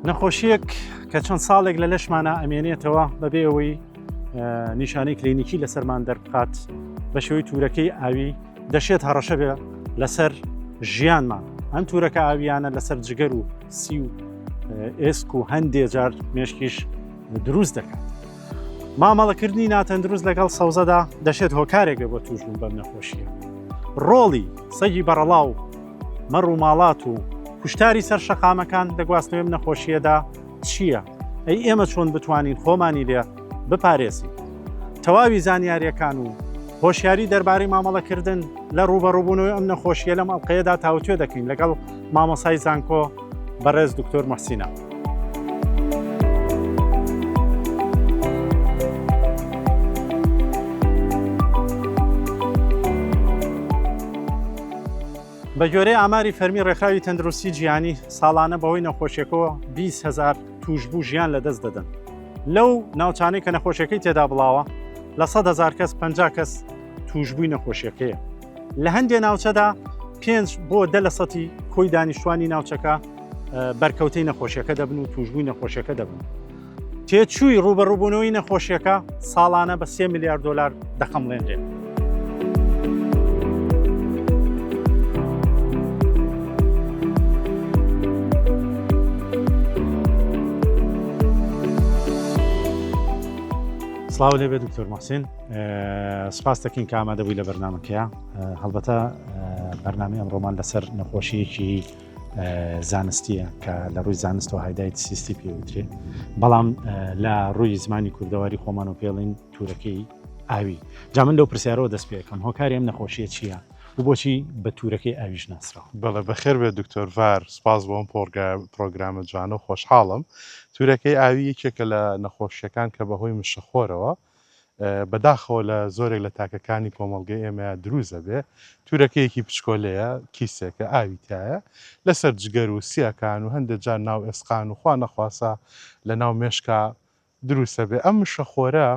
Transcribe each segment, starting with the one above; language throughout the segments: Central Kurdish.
نەخۆشیەک کە چەند ساڵێک لە لەشمانە ئەمێنێتەوە بەبێ ئەوەی نیشانەی کلینیکی لەسەرمان دەربخات بە شێوەی تورەکەی ئاوی دەشێت هەڕەشە بێ لەسەر ژیانمان. ئەم تورەکە ئاویانە لەسەر جگەر و سی و ئێسک و هەندێک جار مێشکیش دروست دەکات. مامەڵەکردنی ناتەندروست لەگەڵ سەوزەدا دەشێت هۆکارێکە بۆ توشبوون بەم نەخۆشیە. ڕۆڵی سەگی بەرەڵاو مەڕ و ماڵات و کوشتاری سەر شەقامەکان لە گواستنەوەی نەخۆشیەدا چییە؟ ئەی ئێمە چۆن بتوانین خۆمانی لێ بپارێزین؟ تەواوی زانیاریەکان و هۆشیاری دەربارەی مامەڵەکردن لە ڕوبەڕووبوونەوەی ئەم نەخۆشیە لەم ئەڵقەیەدا تاوتوێ دەکەین لەگەڵ مامۆسای زانکۆ بەڕێز دکتۆر مەحسینە. بە گوێرەی ئاماری فەرمی ڕێکخراوی تەندروستی جیهانی ساڵانە بەهۆی نەخۆشیەکەەوە 20,000 توشبوو ژیان لەدەست دەدەن. لەو ناوچانەی کە نەخۆشیەکەی تێدا بڵاوە لە 100,000 کەس 50 کەس توشبووی نەخۆشیەکەیە. لە هەندێک ناوچەدا 5 بۆ 10% کۆی دانیشتوانی ناوچەکە بەرکەوتەی نەخۆشیەکە دەبن و توشبووی نەخۆشیەکە دەبن. تێچووی ڕوبەڕووبوونەوەی نەخۆشیەکە ساڵانە بە 3 میلیارد دلار دەخەمڵێنرێت. سڵاو لێبێ دکتۆر مەحسین، سپاس دەکەین کە ئامادەبووی لە بەرنامەکەیە. هەڵبەتە بەرنامەی ئەمڕۆمان لەسەر نەخۆشیەکی زانستیە کە لە ڕووی زانستەوە هایدایت سیستی پێوترێ، بەڵام لە ڕووی زمانی کوردەواری خۆمان و پێڵین تورەکەی ئاوی. جا من لەو پرسیارەوە دەست پێ یەکەم، هۆکاری ئەم نەخۆشیە چییە و بۆچی بە تورەکەی ئاویش ناسراوە؟ بەڵێ بەخێر بێت دکتۆر ڤار، سپاس بۆ ئەم پرۆگرامە جوانە و خۆشحاڵم. تورەکەی ئاوی یەکێکە لە نەخۆشیەکان کە بەهۆی مشەخۆرەوە بەداخەوە لە زۆرێک لە تاکەکانی کۆمەڵگەی ئێمە دروزە بێ. تورەکەیەکی پچکۆلەیە، کیسێکە ئاوی تایە لەسەر جگەر و سیەکان و هەندێک جار ناو ئێسقان و خوا نەخواسە لە ناو مێشکە دروستە بێ. ئەم مشەخۆرە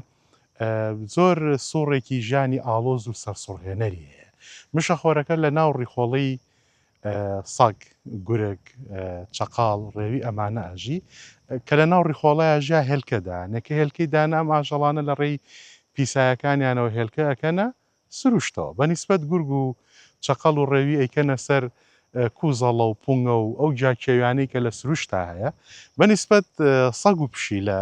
زۆر سوڕێکی ژیانی ئاڵۆز و سەرسوڕهێنەری هەیە. مشەخۆرەکە لە ناو ڕیخۆڵەی سەگ، گورگ، چەقاڵ، ڕێوی ئەمانە ئەژی کە لە ناو ڕیخۆڵەیە ژیا هێلکەدا نەکە هێلکەی دانا ئەم ئاژەڵانە لە ڕێی پیسایەکانیانەوە هێلکە ئەکەنە سروشتەوە. بەنیسبەت گورگ و چەقەڵ و ڕێوی ئەیکەنە سەر کوزەڵە و پوونگە و ئەو جاکێویانەی کە لە سروشتا هەیە. بەنیسبەت سەگ و پشیلە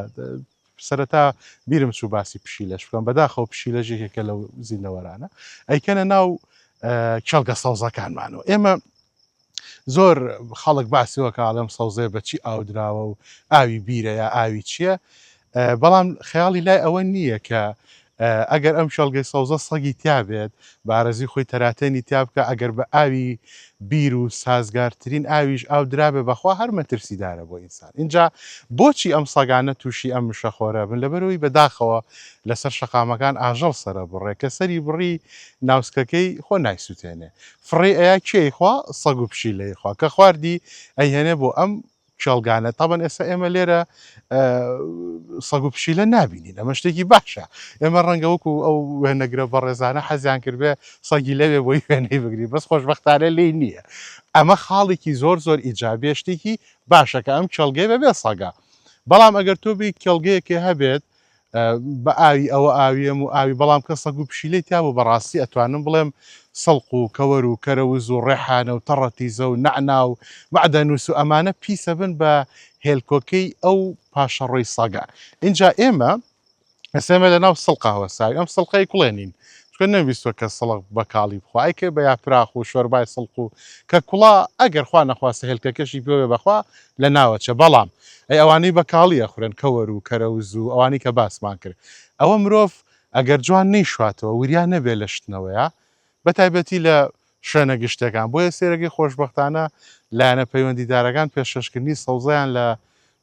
سەرەتا بیرم چوو باسی پشیلەش بکەم، بەداخەوە پشیلەژێکێکە لەو زیندەوەرانە ئەیکەنە ناو کێڵگە سەوزەکانمانەوە. ئێمە زۆر خەڵک باسیەوە کاڵم سەوزێ بەچی ئاودراوە و ئاوی بیرە یا ئاوی چییە، بەڵام خەیاڵی لای ئەوە نییە کە ئەگەر ئەم شەڵگەی سەوزە سەگی تیابێت بارەزی خۆی تەراتێنی تیا بکە، ئەگەر بە ئاوی بیر و سازگارترین ئاویش ئاو درابێ بەخوا هەر مەترسیدارە بۆ ئینسان. اینجا بۆچی ئەم سەگانە تووشی ئەم مشەخۆرە بن؟ لەبەرەوەی بەداخەوە لەسەر شەقامەکان ئاژەڵ سەرە بڕێ کە سەری بڕی ناوسکەکەی خۆ نایسووتێنێ. فڕێ ئەیە کێی خوا سەگ و پشیلەی خوا کە خواردی ئەیهێنێ بۆ ئەم کێڵگانە. تەبەن ئێستا ئێمە لێرە سەگ و پشیلە نابینین، ئەمە شتێکی باشە. ئێمە ڕەنگە وەکو ئەو وێنەگرە بەڕێزانە حەزیان کردبێ سەگی لەوێ بۆی وێنەی بگری، بەس خۆشبەختانە لێی نییە. ئەمە خاڵێکی زۆر زۆر ئیجابێ، شتێکی باشە کە ئەم کێڵگەی بەبێ سەگە. بەڵام ئەگەر تۆ بی کێڵگەیەکێ هەبێت بە ئاوی ئەوە ئاویم و ئاوی بەڵام کە سەگ و پشیلەی تیا بوو بەڕاستی ئەتوانم بڵێم سەڵق و کەوەر و کەرەوز و ڕێحانە و تەڕەتیزە و نەعنا و مەعدەنووس و ئەمانە پیسە بن بە هێلکۆکەی ئەو پاشەڕۆی سەگە. اینجا ئێمە ئەسێمە لە ناو سڵقاوە ساوی ئەم سڵقەی کوڵێنین، چکە نەویستوە کە سڵق بەکاڵی بخوایکە بە یا پراخ و شۆربای سڵق و کە کوڵا ئەگەر خوا نەخواستە هێلکەکەشی پێوێ بەخوا لە ناوەچە. بەڵام ئەی ئەوانەی بەکاڵیە خوێن کەوەر و کەرەوز و ئەوانی کە باسمان کرد، ئەوە مرۆڤ ئەگەر جوان نەیشواتەوە وریان نەبێ لە شتنەوەیە، بەتایبەتی لە شوێنە گشتەکان. بۆیە سێرەگەی خۆشبەختانە لایەنە پەیوەندیدارەکان پێشکەشکردنی سەوزەیان لە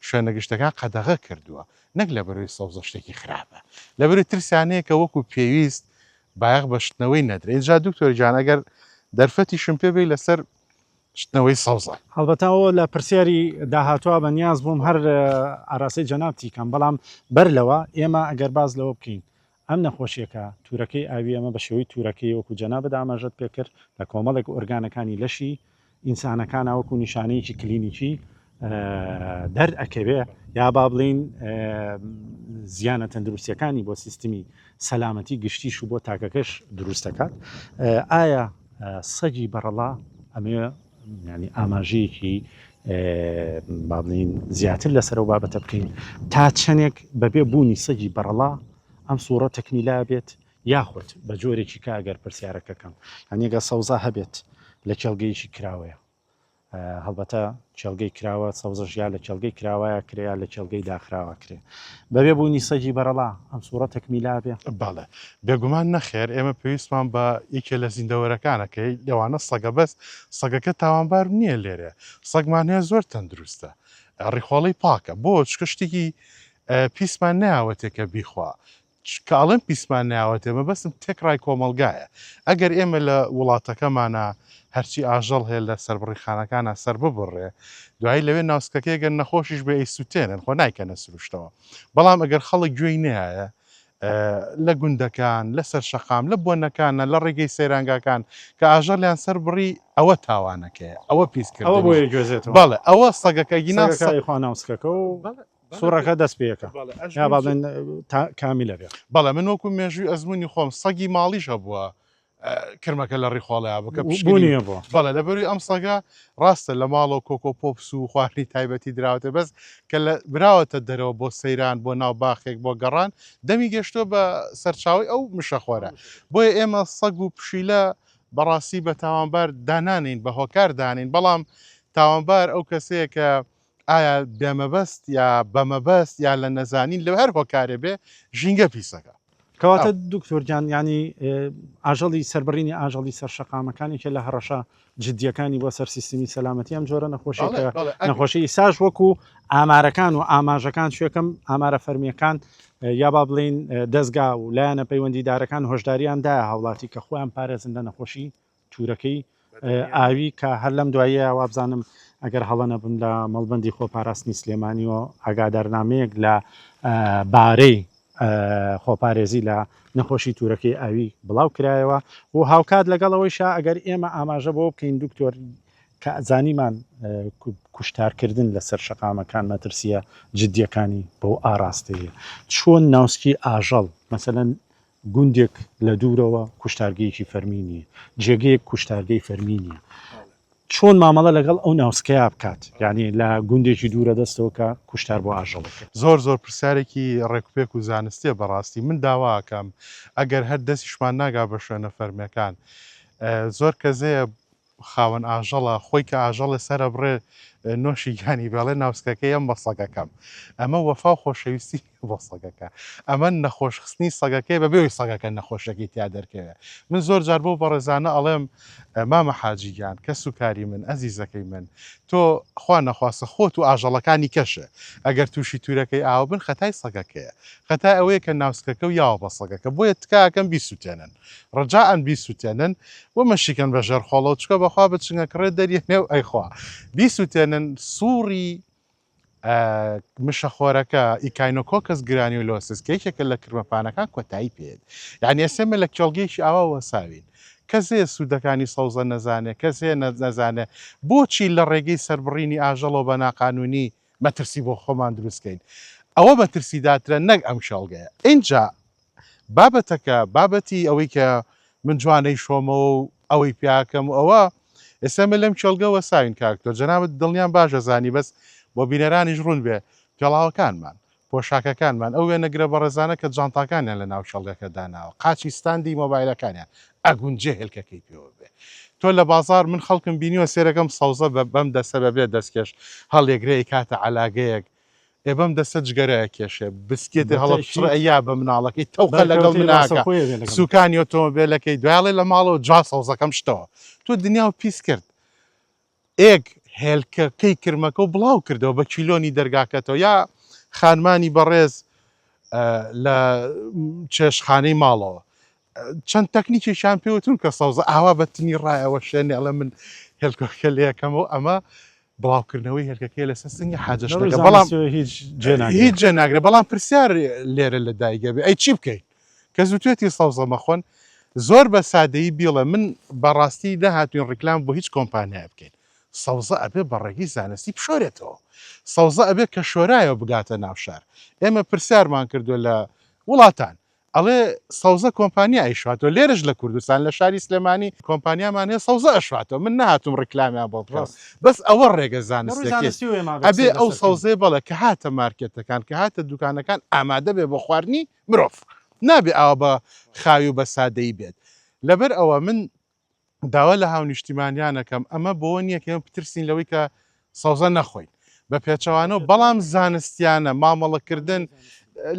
شوێنە گشتەکان قەدەغە کردووە، نەک لەبەرەوەی سەوزە شتێکی خراپە، لەبەرەوەی ترسیانەیە کە وەکو پێویست بایەق بە شتنەوەی نەدرێت. اینجا دوکتۆر جان ئەگەر دەرفەتیشم پێ بێ لەسەر شتنەوەی سەوزە. هەڵبەتەوە لە پرسیاری داهاتوە بە نیاز بووم هەر ئاراسی جەنابتی کەم، بەڵام بەر لەوە ئێمە ئەگەر باز لەوە بکەین ئەم نەخۆشیەکە تورەکەی ئاوی ئەمە بە شێوەی تورەکەی وەکو جەنابەت ئاماژەت پێکرد لە کۆمەڵێک ئۆرگانەکانی لەشی ئینسانەکان وەکو نیشانەیەکی کلینیکی دەرئەکەوێ یا با بڵین زیانە تەندروستیەکانی بۆ سیستمی سەلامەتی گشتیش و بۆ تاکەکەش دروست دەکات ئایا سەگی بەرەڵا ئەمێ ینی ئاماژەیەکی با بڵین زیاتر لەسەر و بابەتە بکەین تا چەندێک بەبێ بوونی سەگی بەرەڵا ئەم سوورە تەکمیلا بێت یاخود بە جۆرێکی کاگەر پرسیارەکەکەم هەنیگە سەوزا هەبێت لە کێڵگەیەکی کراوەیە هەڵبەتە چێڵگەی کراوە سەوزەژیا لە چێڵگەی کراوایە کرێیا لە چێڵگەی داخراوە کرێ بەبێ بوونی سەگی بەرەڵا ئەم سوورە تەکمیلا بێ بەڵێ بێگومان نەخێر ئێمە پێویستمان بە یەکێ لە زیندەوەرەکانەکەی لەوانە سەگە بەس سەگەکە تاوانبار نییە لێرێ سەگمان هەیە زۆر تەندروستە ڕیخۆڵی پاکە بۆ شتێکی پیسمان ناوەتێکە بیخوا کاڵم پیسمان ناوەتێ مە بەسم تێکڕای کۆمەلگایە ئەگەر ئێمە لە وڵاتەکەمانە هەرچی ئاژەڵ هەیە لە سەربڕیخانەکانە سەر ببڕێ دوایی لەوێ ناوسکەکەی گەر نەخۆشیش بە ئەیسوتێنن خۆ نایکەنە سروشتەوە بەڵام ئەگەر خەڵک گوێی نایە لە گوندەکان لە سەر شەقام لە بۆنەکانە لە ڕێگەی سەیرانگاکان کە ئاژەڵیان سەر بڕی ئەوە تاوانەکەیە ئەوە پیسکردەوە ئەوە بۆ گوێزێتەوە بەڵێ ئەوە سەگەکە گیناخوا ناوسکەکە و سوورەکە دەست پێەکە یا باڵێن کامیلە بێ بەڵێ من وەکو مێژووی ئەزمموی خۆم سەگی ماڵیش هەبووە کرمەکە لە ڕیخۆڵەیە بکە بوونیە بۆ بەڵێ لەبەروی ئەم سەگە ڕاستە لە ماڵەوە کۆکۆ پۆپس و خواردنی تایبەتی دراوەتە بەس کە لە براوەتە دەرەوە بۆ سەیران بۆ ناو باخێک بۆ گەڕان دەمی گەشتۆ بە سەرچاوی ئەو مشەخۆرە بۆیە ئێمە سەگ و پشیلە بەڕاستی بە تاوانبار دانانین بە هۆکار دانین بەڵام تاوانبار ئەو کەسەیە کە ئایا بێمەبەست یا بەمەبەست یا لە نەزانین لەو هەر هۆکارێ بێ ژینگە پیسەکە کەواتە دکتۆرجان ینی ئاژەڵی سەربڕینی ئاژەڵی سەر شەقامەکانێکە لە هەڕەشە جددیەکانی بۆ سەر سیستمی سەلامەتی ئەم جۆرە نەخۆشیەکە نەخۆشی ئیساژ وەکو ئامارەکان و ئاماژەکان شوێکەم ئامارە فەرمیەکان یا با بڵین دەستگا و لایەنە پەیوەندیدارەکان هۆشداریاندا هاوڵاتی کە خۆیان پارێزن لە نەخۆشی توورەکەی ئاوی کە هەر لەم دوایە وابزانم ئەگەر هەڵە نەبم لە مەڵبەندی خۆپاراستنی سلێمانی و ئاگادارنامەیەک لە بارەی خۆپارێزی لە نەخۆشی توورەکەی ئاوی بڵاو کرایەوە و هاوکات لەگەڵەوەیشا ئەگەر ئێمە ئاماژە بۆ بکەین دکتۆر کە زانیمان کوشتارکردن لەسەر شەقامەکان مەترسیە جددیەکانی بۆ ئاراستەیە چۆن ناوسکی ئاژەڵ مەسەلەن گوندێک لە دوورەوە کوشتارگەیەکی فەرمینیە جێگەیەک کوشتارگەی فەرمینیە چۆن مامەڵە لەگەڵ ئەو ناوسکەیە بکات یعنی لە گوندێکی دوورە دەستەوە کە کوشتار بۆ ئاژەڵەکە زۆر پرسیارێکی ڕێکوپێک و زانستیە بەڕاستی من داواکەم ئەگەر هەر دەستیشمان ناگا بە شوێنە فەرمیەکان زۆر کەزەیە خاوەن ئاژەڵە خۆی کە ئاژەڵە سرە بڕێ نۆشی گیانی بەڵێ ناوسکەکەی ئەم بە سەگەکەم ئەمە وەفا و خۆشەویستی بۆ سەگەکە ئەمە نەخۆشخستنی سەگەکەی بە بێوی سەگەکە نەخۆشەکەی تیا دەرکەوێت من زۆر جار بۆ بەڕێزانە ئەڵێم مامە حاجیگیان کە سوکاری من ئەزیزەکەی من تۆ خوا نەخواستە خۆت و ئاژەڵەکانی کەشە ئەگەر تووشی تورەکەی ئاو بن خەتای سەگەکەیە خەتای ئەوەیە کە ناوسکەکە و یاوە بە سەگەکە بۆیە تکاکەم بیسووتێنن ڕجاان بیسووتێنن وە مەشیکەن بە ژەر خۆڵەوە چکە بەخوا بچنگەکڕێ دەریێنێ و ئەیخوا بیسووتێنن سووری مشەخۆرەکە ئیکاینۆکۆکەس گرانیولۆسس کێکێکە لە کرمەپانەکان کۆتایی پێێت یعنی ئێسێمە لە کێڵگەیشی ئاوا وەساوین کەسێ سوودەکانی سەوزە نەزانێت کەسێ نەزانێت بۆچی لە ڕێگەی سەربڕینی ئاژەڵەوە بە ناقانونی مەترسی بۆ خۆمان دروستکەین ئەوە مەترسیداترە نەک ئەم شەڵگەیە اینجا بابەتەکە بابەتی ئەوەی کە من جوانەی شۆمەوە و ئەوەی پیاکەم و ئەوە ئێسێمە لەم کێڵگە وەساوین کاکتۆر جەنابەت دڵنیان باشە زانی بەس بۆ بینەرانیش ڕوون بێ پێڵاوەکانمان پۆشاکەکانمان ئەو وێنەگرە بەڕێزانە کە جانتاکانیان لە ناو شەڵگەکە داناوە قاچی ستاندی مۆبایلەکانیان ئەگونجێ هێلکەکەی پێوە بێ تۆ لە بازار من خەڵکم بینیوە سێرەکەم سەوزە بەم دەسە بەبێ دەستکەش هەڵێگرەی کاتە علاگەیەک ێ بەم دەسە جگەرەیە کێشێ بسکێتی هەڵە ئەیا بە مناڵەکەی تەوقە لەگەڵ مناکە سوکانی ئۆتۆمۆبیلەکەی دوایڵێ لە ماڵەوە جا سەوزەکەم شتەوە تۆ دنیا و پیس کرد ئێک هێلکەکەی کرمەکە و بڵاو کردەوە بە کیلۆنی دەرگاکەتەوە یا خانمانی بەڕێز لە چێشخانەی ماڵەوە چەند تەکنیکیشان پێوتون کە سەوزە ئاوا بەتنی ڕایەوە شوێنێ ئەڵە من هێلکۆکە لەکەمەوە ئەمە بڵاوکردنەوەی هێلکەکەی لەسەر سنگی حاجەشەکە بەڵام هیچ جێناگرێ بەڵام پرسیار لێرە لە دایگە بێ ئەی چی بکەیت کە زووتێتی سەوزە مەخۆن زۆر بە سادەیی بیڵە من بەڕاستی داهاتوین ڕیکلام بۆ هیچ کۆمپانیای بکەین سەوزە ئەبێ بەڕێگی زانستی بشۆرێتەوە سەوزە ئەبێ کە شۆرایەوە بگاتە ناو شار ئێمە پرسیارمان کردو لە وڵاتان ئەڵێ سەوزە کۆمپانیا ئەیشواتەوە لێرەش لە کوردستان لە شاری سلێمانی کۆمپانیامان هەیە سەوزە ئەشواتەوە من نهاتوم ڕکلامیان بۆ بکەم بەس ئەوە ڕێگە زانستی ئەبێ ئەو سەوزێ بەڵێ کە هاتە مارکێتەکان کە هاتە دوکانەکان ئامادە بێ بۆ خواردنی مرۆڤ نابێ ئەوە بە خاوی و بە سادەی بێت لەبەر ئەوە من داوا لە هاو نیشتیمانیانەکەم ئەمە بۆ نییە کە بترسین لەوەی کە سەوزە نەخۆین بە پێچەوانەوە بەڵام زانستیانە مامەڵەکردن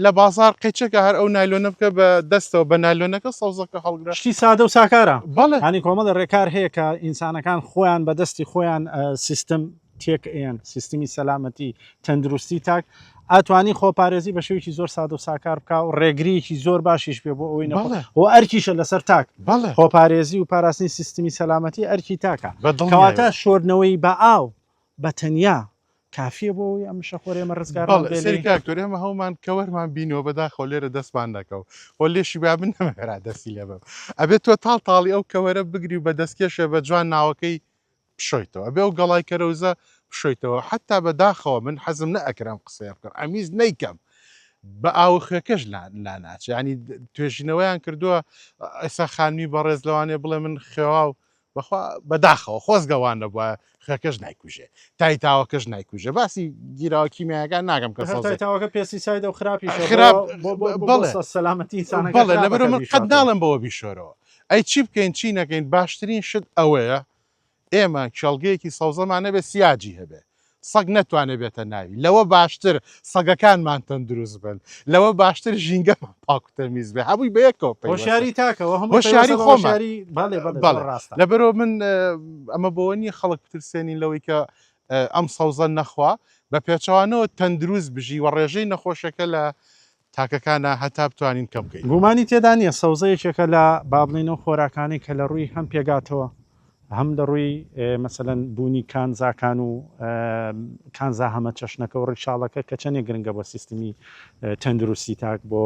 لە بازار قەچەکە هەر ئەو نایلۆنە بکە بە دەستەوە بە نایلۆنەکە سەوزەکە هەڵگرە شتی سادە و ساکارە بەڵێ هەنی کۆمەڵە ڕێکار هەیە کە ئینسانەکان خۆیان بەدەستی خۆیان سیستم تێکیان سیستمی سەلامەتی تەندروستی تاک ئەتوانی خۆپارێزی بە شێوکی زۆر سادە و ساکار بکە و ڕێگریەکی زۆر باشیش پێ بۆ ئەوەی و ئەرکیشە لەسەر تاک خۆپارێزی و پاراستنی سیستمی سەلامەتی ئەرکی تاکە کەواتە شۆردنەوەی بە ئاو بە تەنیا کافیە بۆ ئەم شەخۆرێمە ڕزگارکتۆر ئێمە هەومان کەوەرمان بینەوە بەداخۆ لێرە دەستمان نەکەو بۆ لێشی بابن نەمەێرا دەستی لێ بم ئەبێت تۆ تاڵی ئەو کەوەرە بگری و بە دەستکێشە بە جوان ناوەکەی بشۆیتەوە ئەبێ و گەڵای کەرەوزە بشۆیتەوە حتا بەداخەوە من حەزم نەئەکرام قسەیە بکەم ئەمیز نەیکەم بە ئاوخێکەش لا ناچ ینی توێژینەوەیان کردووە ئێستا خانمی بەڕێز لەوانێ بڵێ من خێوا و بەخوا بەداخەوە خۆزگەوانە بووە خەکەش نایکوژێ تای تاوەکەش نایکوژێ باسی گیراوە کیمیاگان ناگەم کە تاوەکە پێسی سایدە و خراپی سەلامەتی بەڵێ لەبەر من قەت ناڵم بەوە بیشۆرەوە ئەی چی بکەین چی نەکەین باشترین شت ئەوەیە ئێمە کێڵگەیەکی سەوزەمان نەبێ سیاجی هەبێ سەگ نەتوانێت بێتە ناوی لەوە باشتر سەگەکانمان تەندروست بن لەوە باشتر ژینگەمان پاکوتەمیز بێ هەمووی بەیەکەوە هۆشیاری تاکەوە هۆشیاری خۆمانی ڕاستە لەبەرەوە من ئەمە بۆەوە نییە خەڵک بترسێنین لەوەی کە ئەم سەوزە نەخوا بە پێچەوانەوە تەندروست بژی و ڕێژەی نەخۆشەکە لە تاکەکانە هەتا بتوانین کەم بکەین گومانی تێدا نیە سەوزەیەکێکە لە بابڵینەوە خۆراکانی کە لە ڕووی هەم پێگاتەوە هەم لە ڕووی مەسەلەن بوونی کانزاکان و کانزا هەمە چەشنەکە و ڕیشاڵەکە کە چەندێک گرنگە بۆ سیستمی تەندروستی تاک بۆ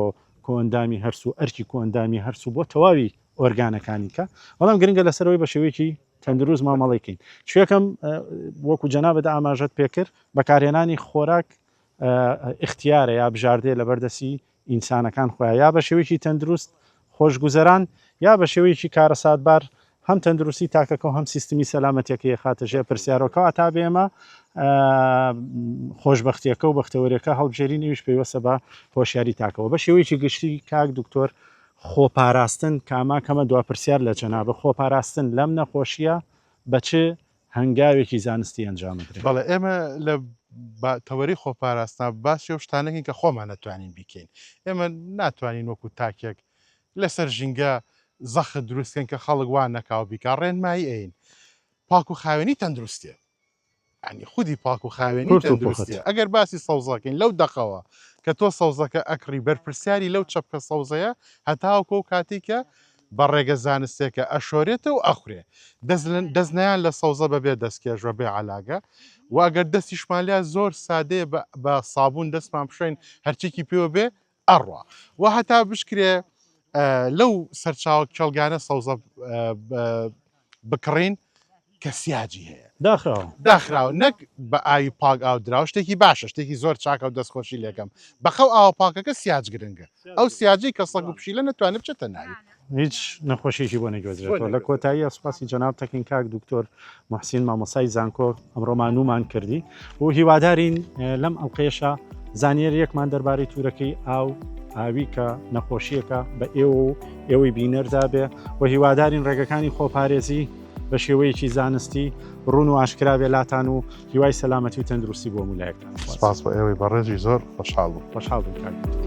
کۆئەندامی هەرسو ئەرکی کۆئەندامی هەرسو بۆ تەواوی ئۆرگانەکانی کە بەڵام گرنگە لەسەرەوەی بە شێوەیەکی تەندروست مامەڵێکین شوێکم وەکو جەنابەدا ئاماژەت پێکرد بەکارهێنانی خۆراک اختیارە یا بژاردێ لە بەردەسی ئینسانەکان خۆیان یا بە شێوەیەکی تەندروست خۆشگوزەران یا بە شێوەیەکی کارەساتبار هەم تەندروستی تاکەکە و هەم سیستمی سەلامەتیەکەی خاتەژێ پرسیارەکە تا بێمە خۆشببختیەکە و بەختەوەریەکە هەڵبژێری نویش پێوەسە بە هۆشیاری تاکەوە بە شێوەیەکی گشتی کاک دکتۆر خۆپاراستن کاماکەمە دوا پرسیار لە جەنابە خۆپاراستن لەم نەخۆشیە بە چ هەنگاوێکی زانستی ئەنجامدرێت بەڵێ ئێمە لە تەوەری خۆپاراستنا باسی و شتانێکی کە خۆمان نەتوانین بیکەین ئێمە ناتوانین وەکو تاکێک لەسەر ژینگە زەخت دروستکەن کە خەڵک وان نەکاو بیکە ڕێنمایی ئەین پاک و خاوێنی تەندروستیە ئەنی خودی پاک و خاوێنی تەندروستیە ئەگەر باسی سەوزەکەین لەو دەقەوە کە تۆ سەوزەکە ئەکری بەرپرسیاری لەو چەپکە سەوزەیە هەتاوکە و کاتێکە بە ڕێگە زانستێکە ئەشۆرێتە و ئەخورێ دەستنیان لە سەوزە بەبێ دەستکێژە بێ علاگە و ئەگەر دەستی شمالیا زۆر سادەیە بە سابوون دەستمان بشوێن هەرچێکی پێوە بێ ئەڕوا و هەتا بشکرێ لەو سەرچاوە کێڵگانە سەوزە بکڕین کە سیاجی هەیە داخراوە نەک بە ئاوی پاک ئاو درراو شتێکی باشە شتێکی زۆر چاکە و دەستخۆشی لێکەم بەخەو ئاوە پاکەکە سیاج گرنگە ئەو سیاجی کە سەگ و پشیلە نتوانێت بچێتە ناوی هیچ نەخۆشیێکی بۆ نەگوێزرێتەوە لە کۆتایی ئەسپاسی جەناب تەکین کاک دکتۆر محسین مامۆسای زانکۆ ئەمڕۆمانومان کردی و هیوادارین لەم ئەڵقەیەشە زانیاریەکمان دەربارەی تورەکەی ئاو ئاوی کە نەخۆشیەکە بە ئێوە و ئێوەی بینەردا بێ و هیوادارین ڕێگەکانی خۆپارێزی بە شێوەیەکی زانستی ڕوون و ئاشکرا بێلاتان و هیوای سەلامەتی و تەندروستی بۆ مولایەکان سپاس بۆ ئێوەی بەڕێزی زۆر خۆشحاڵ بوو خۆشحاڵ بوو.